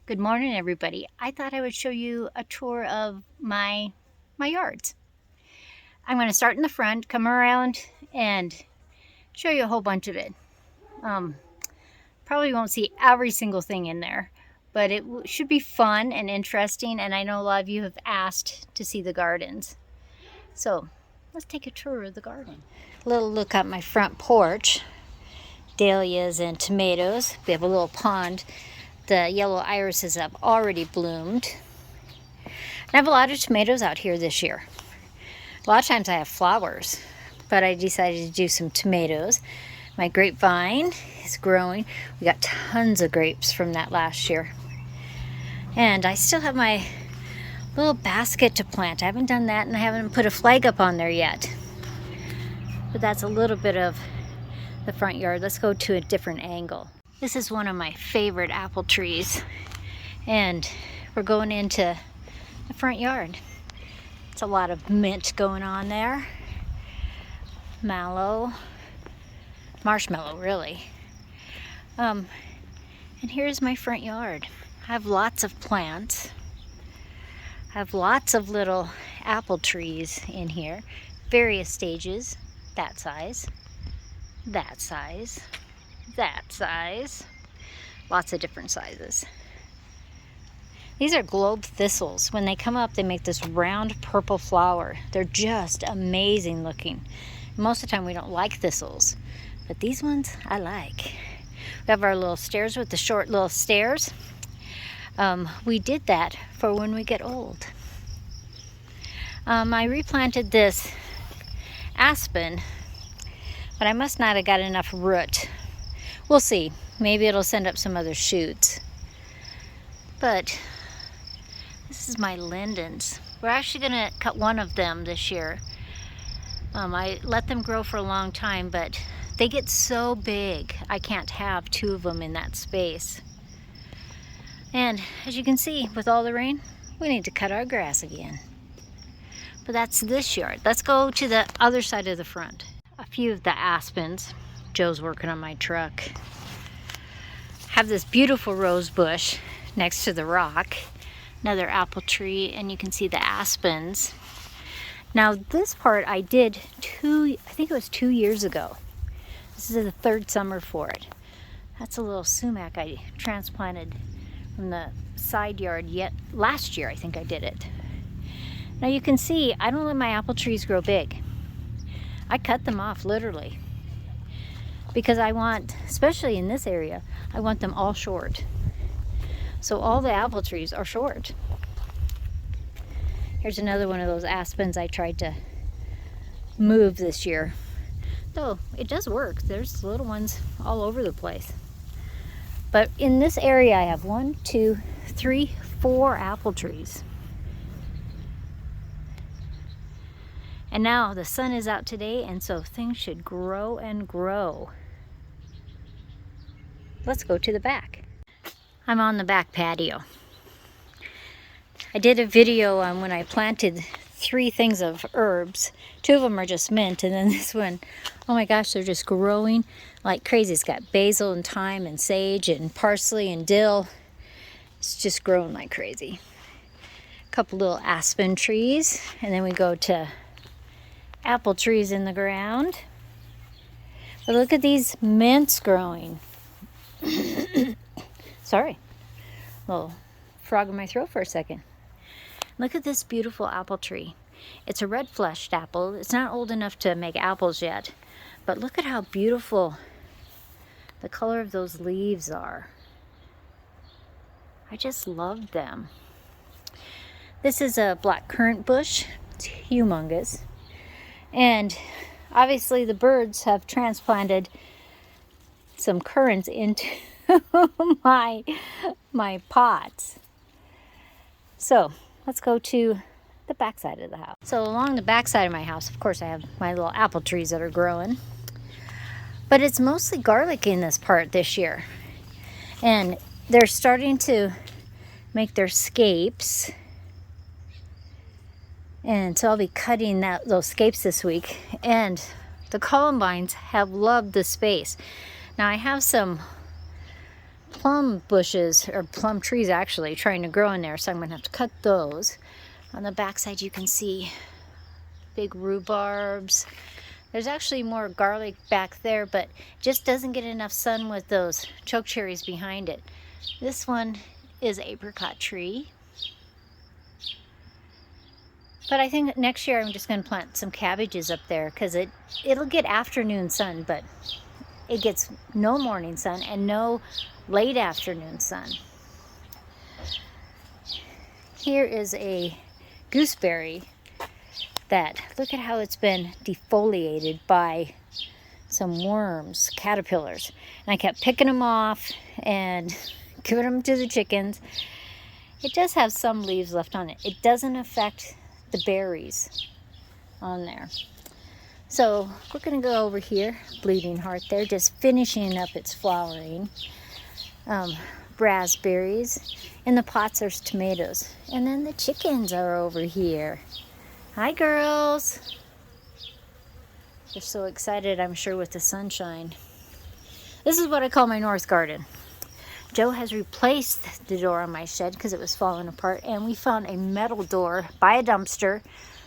Good morning, everybody. I thought I would show you a tour of my yards. I'm going to start in the front, come around, and show you a whole bunch of it. Probably won't see every single thing in there, but it should be fun and interesting, and I know a lot of you have asked to see the gardens. So let's take a tour of the garden. A little look at my front porch. Dahlias and tomatoes. We have a little pond. The yellow irises have already bloomed. I have a lot of tomatoes out here this year. A lot of times I have flowers, but I decided to do some tomatoes. My grapevine is growing. We got tons of grapes from that last year. And I still have my little basket to plant. I haven't done that, and I haven't put a flag up on there yet. But that's a little bit of the front yard. Let's go to a different angle. This is one of my favorite apple trees, and we're going into the front yard. It's a lot of mint going on there. Marshmallow really. And here's my front yard. I have lots of plants. I have lots of little apple trees in here, various stages, that size, that size, that size, lots of different sizes. These are globe thistles. When they come up, they make this round purple flower. They're just amazing looking. Most of the time we don't like thistles, but these ones I like. We have our little stairs with the short little stairs. We did that for when we get old. I replanted this aspen, but I must not have got enough root. We'll see. Maybe it'll send up some other shoots. But this is my lindens. We're actually going to cut one of them this year. I let them grow for a long time, but they get so big I can't have two of them in that space. And as you can see, with all the rain, we need to cut our grass again. But that's this yard. Let's go to the other side of the front. A few of the aspens. Joe's working on my truck. Have this beautiful rose bush next to the rock. Another apple tree, and you can see the aspens. Now this part I did I think it was 2 years ago. This is the third summer for it. That's a little sumac I transplanted from the side yard last year. I think I did it. Now you can see I don't let my apple trees grow big. I cut them off literally, because I want, especially in this area, I want them all short. So all the apple trees are short. Here's another one of those aspens I tried to move this year. Though it does work. There's little ones all over the place. But in this area I have 1, 2, 3, 4 apple trees. And now the sun is out today, and so things should grow and grow. Let's go to the back. I'm on the back patio. I did a video on when I planted 3 things of herbs. 2 of them are just mint, and then this one, oh my gosh, they're just growing like crazy. It's got basil and thyme and sage and parsley and dill. It's just growing like crazy. A couple little aspen trees, and then we go to apple trees in the ground. But look at these mints growing. Sorry, little frog in my throat for a second. Look at this beautiful apple tree. It's a red fleshed apple. It's not old enough to make apples yet, but look at how beautiful the color of those leaves are. I just love them. This is a black currant bush. It's humongous. And obviously the birds have transplanted some currants into my pots. So let's go to the back side of the house. So along the back side of my house, of course, I have my little apple trees that are growing. But it's mostly garlic in this part this year. And they're starting to make their scapes. And so I'll be cutting those scapes this week. And the columbines have loved the space. Now I have some plum bushes, or plum trees actually, trying to grow in there, so I'm gonna have to cut those. On the back side you can see big rhubarbs. There's actually more garlic back there, but just doesn't get enough sun with those choke cherries behind it. This one is apricot tree. But I think next year I'm just going to plant some cabbages up there, because it'll get afternoon sun, but it gets no morning sun and no late afternoon sun. Here is a gooseberry that, look at how it's been defoliated by some worms, caterpillars. And I kept picking them off and giving them to the chickens. It does have some leaves left on it. It doesn't affect the berries on there. So we're gonna go over here, bleeding heart there, just finishing up its flowering. Raspberries. In the pots there's tomatoes. And then the chickens are over here. Hi girls. They're so excited, I'm sure, with the sunshine. This is what I call my north garden. Joe has replaced the door on my shed because it was falling apart, and we found a metal door by a dumpster,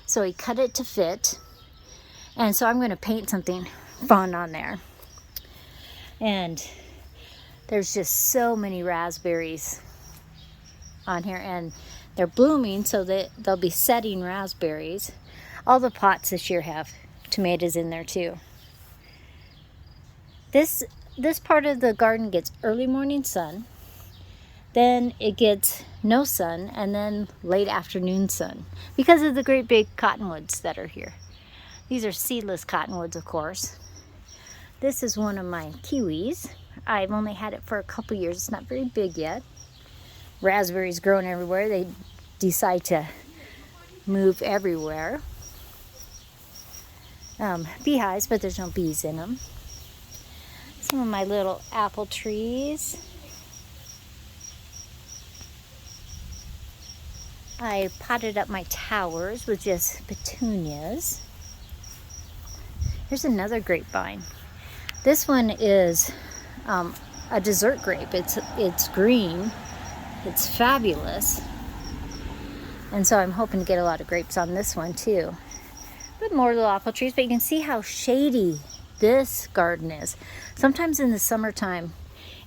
so he cut it to fit. And so I'm going to paint something fun on there. And there's just so many raspberries on here, and they're blooming, so that they'll be setting raspberries. All the pots this year have tomatoes in there too. This part of the garden gets early morning sun, then it gets no sun, and then late afternoon sun, because of the great big cottonwoods that are here. These are seedless cottonwoods, of course. This is one of my kiwis. I've only had it for a couple years. It's not very big yet. Raspberries growing everywhere. They decide to move everywhere. Beehives, but there's no bees in them. Some of my little apple trees. I potted up my towers with just petunias. Here's another grapevine. This one is a dessert grape. It's green. It's fabulous. And so I'm hoping to get a lot of grapes on this one too. But more little apple trees, but you can see how shady this garden is. Sometimes in the summertime,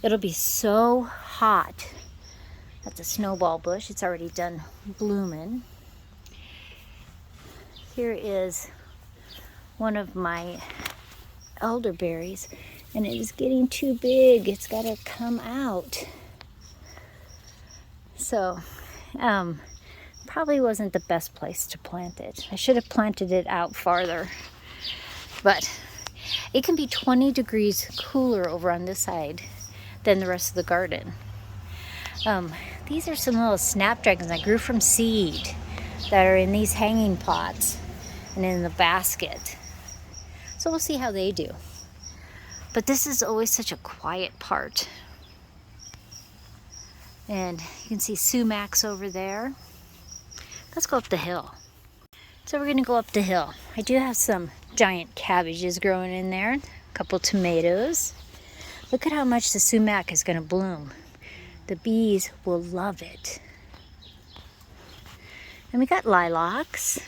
it'll be so hot. That's a snowball bush. It's already done blooming. Here is one of my elderberries, and it is getting too big. It's got to come out. So, probably wasn't the best place to plant it. I should have planted it out farther. But it can be 20 degrees cooler over on this side than the rest of the garden. These are some little snapdragons I grew from seed that are in these hanging pots and in the basket. So we'll see how they do. But this is always such a quiet part. And you can see sumacs over there. Let's go up the hill. So we're gonna go up the hill. I do have some giant cabbages growing in there, a couple tomatoes. Look at how much the sumac is gonna bloom. The bees will love it. And we got lilacs.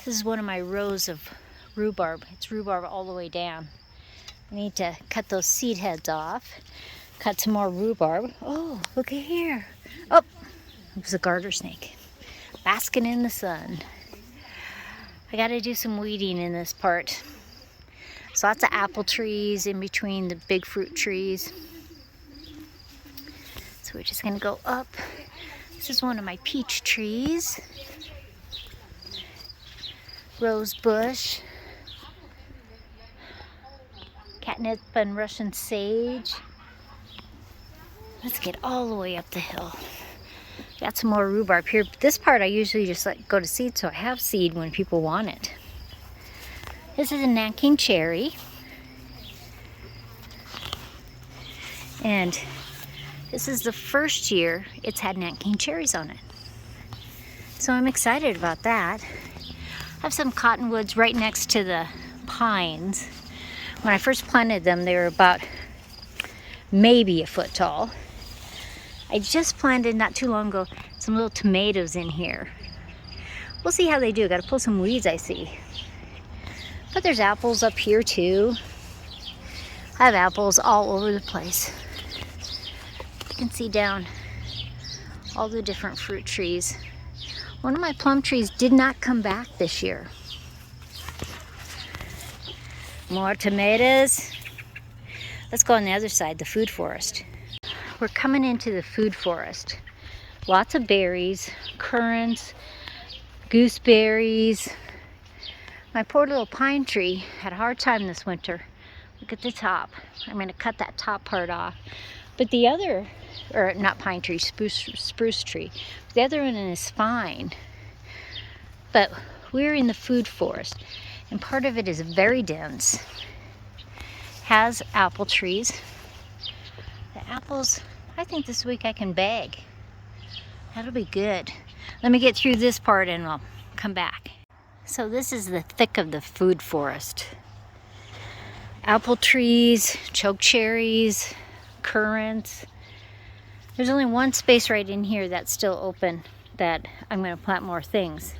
This is one of my rows of rhubarb. It's rhubarb all the way down. I need to cut those seed heads off. Cut some more rhubarb. Oh, look at here. Oh, it was a garter snake. Basking in the sun. I gotta do some weeding in this part. So lots of apple trees in between the big fruit trees. So we're just gonna go up. This is one of my peach trees. Rose bush. Catnip and Russian sage. Let's get all the way up the hill. Got some more rhubarb here. This part I usually just let go to seed, so I have seed when people want it. This is a Nanking cherry. And this is the first year it's had Nanking cherries on it. So I'm excited about that. I have some cottonwoods right next to the pines. When I first planted them, they were about maybe a foot tall. I just planted not too long ago some little tomatoes in here. We'll see how they do. Got to pull some weeds, I see. But there's apples up here too. I have apples all over the place. You can see down all the different fruit trees. One of my plum trees did not come back this year. More tomatoes. Let's go on the other side, the food forest. We're coming into the food forest. Lots of berries, currants, gooseberries. My poor little pine tree had a hard time this winter. Look at the top. I'm going to cut that top part off. But the other, or not pine tree, spruce tree. The other one is fine. But we're in the food forest. And part of it is very dense. Has apple trees. The apples, I think this week I can bag. That'll be good. Let me get through this part and I'll come back. So this is the thick of the food forest. Apple trees, choke cherries, currants. There's only one space right in here that's still open that I'm going to plant more things.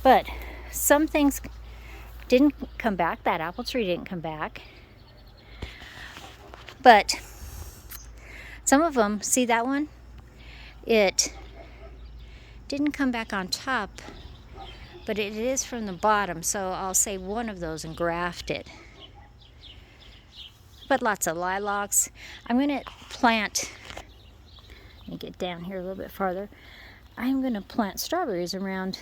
But some things didn't come back. That apple tree didn't come back. But some of them, see that one? It didn't come back on top, but it is from the bottom, so I'll save one of those and graft it. But lots of lilacs. I'm going to plant, let me get down here a little bit farther. I'm going to plant strawberries around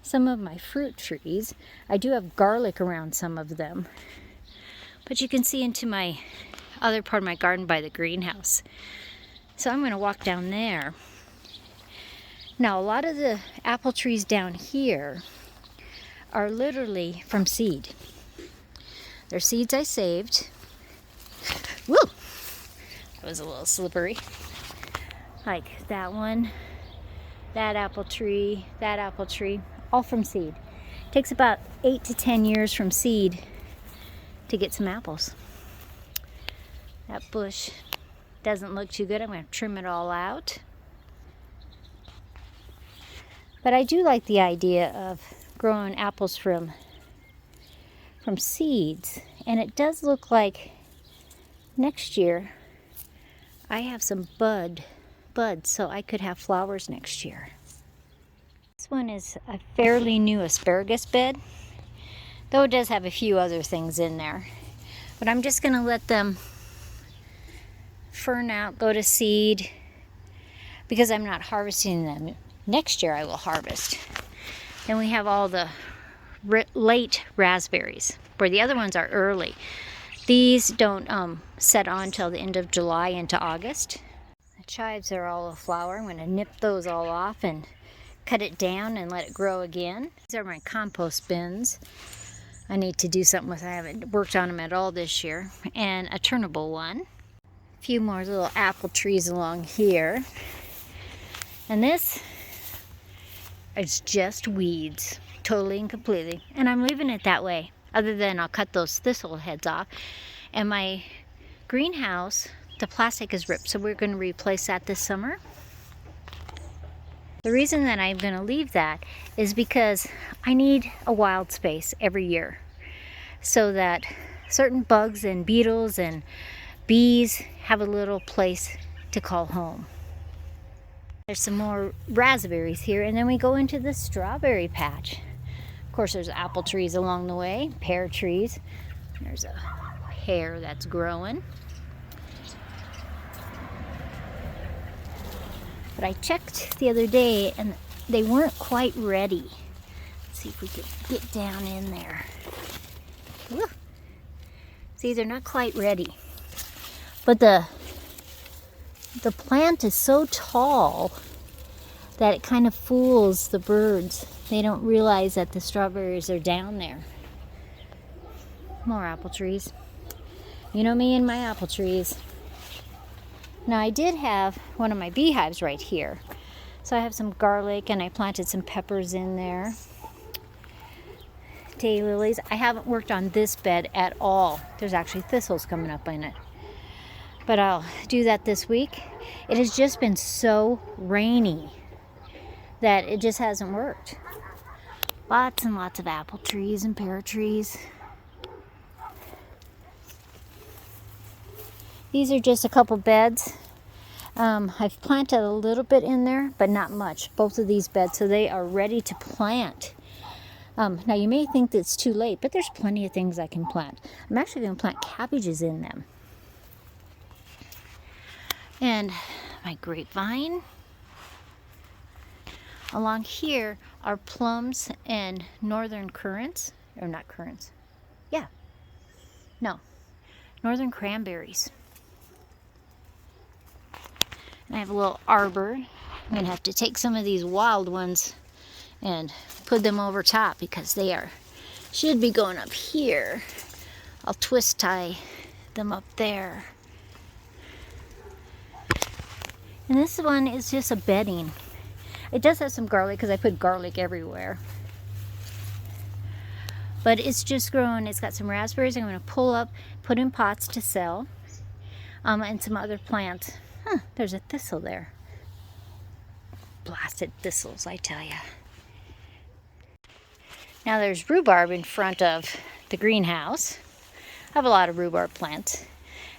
some of my fruit trees. I do have garlic around some of them. But you can see into my other part of my garden by the greenhouse. So I'm going to walk down there. Now a lot of the apple trees down here are literally from seed. They're seeds I saved. Woo! That was a little slippery. Like that one, that apple tree, all from seed. It takes about 8 to 10 years from seed to get some apples. That bush doesn't look too good. I'm going to trim it all out. But I do like the idea of growing apples from seeds. And it does look like next year I have some buds, so I could have flowers next year. This one is a fairly new asparagus bed, though it does have a few other things in there. But I'm just going to let them fern out, go to seed, because I'm not harvesting them. Next year I will harvest. Then we have all the late raspberries, where the other ones are early. These don't set on till the end of July into August. The chives are all aflower. I'm going to nip those all off and cut it down and let it grow again. These are my compost bins. I need to do something with. I haven't worked on them at all this year. And a turnable one. A few more little apple trees along here. And this is just weeds, totally and completely. And I'm leaving it that way. Other than I'll cut those thistle heads off. And my greenhouse, the plastic is ripped, so we're going to replace that this summer. The reason that I'm going to leave that is because I need a wild space every year so that certain bugs and beetles and bees have a little place to call home. There's some more raspberries here, and then we go into the strawberry patch. Of course, there's apple trees along the way, pear trees. There's a pear that's growing. But I checked the other day and they weren't quite ready. Let's see if we can get down in there. Woo. See, they're not quite ready. But the plant is so tall that it kind of fools the birds. They don't realize that the strawberries are down there. More apple trees. You know me and my apple trees. Now I did have one of my beehives right here. So I have some garlic and I planted some peppers in there. Daylilies. I haven't worked on this bed at all. There's actually thistles coming up in it. But I'll do that this week. It has just been so rainy that it just hasn't worked. Lots and lots of apple trees and pear trees. These are just a couple beds. I've planted a little bit in there, but not much. Both of these beds, so they are ready to plant. Now you may think that it's too late, but there's plenty of things I can plant. I'm actually going to plant cabbages in them. And my grapevine. Along here are plums and northern currants, or not currants. Yeah. No. Northern cranberries. And I have a little arbor. I'm going to have to take some of these wild ones and put them over top because they should be going up here. I'll twist tie them up there. And this one is just a bedding. It does have some garlic because I put garlic everywhere. But it's just growing. It's got some raspberries I'm going to pull up, put in pots to sell, and some other plants. There's a thistle there. Blasted thistles, I tell ya. Now there's rhubarb in front of the greenhouse. I have a lot of rhubarb plants.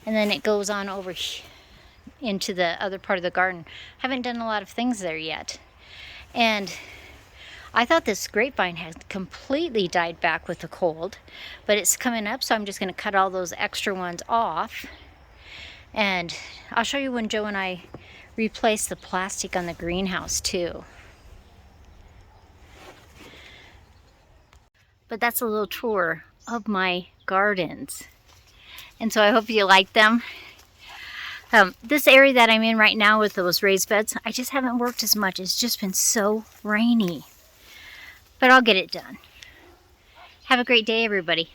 And then it goes on over into the other part of the garden. Haven't done a lot of things there yet. And I thought this grapevine had completely died back with the cold, but it's coming up, so I'm just going to cut all those extra ones off. And I'll show you when Joe and I replace the plastic on the greenhouse too. But that's a little tour of my gardens. And so I hope you like them. This area that I'm in right now with those raised beds, I just haven't worked as much. It's just been so rainy. But I'll get it done. Have a great day, everybody.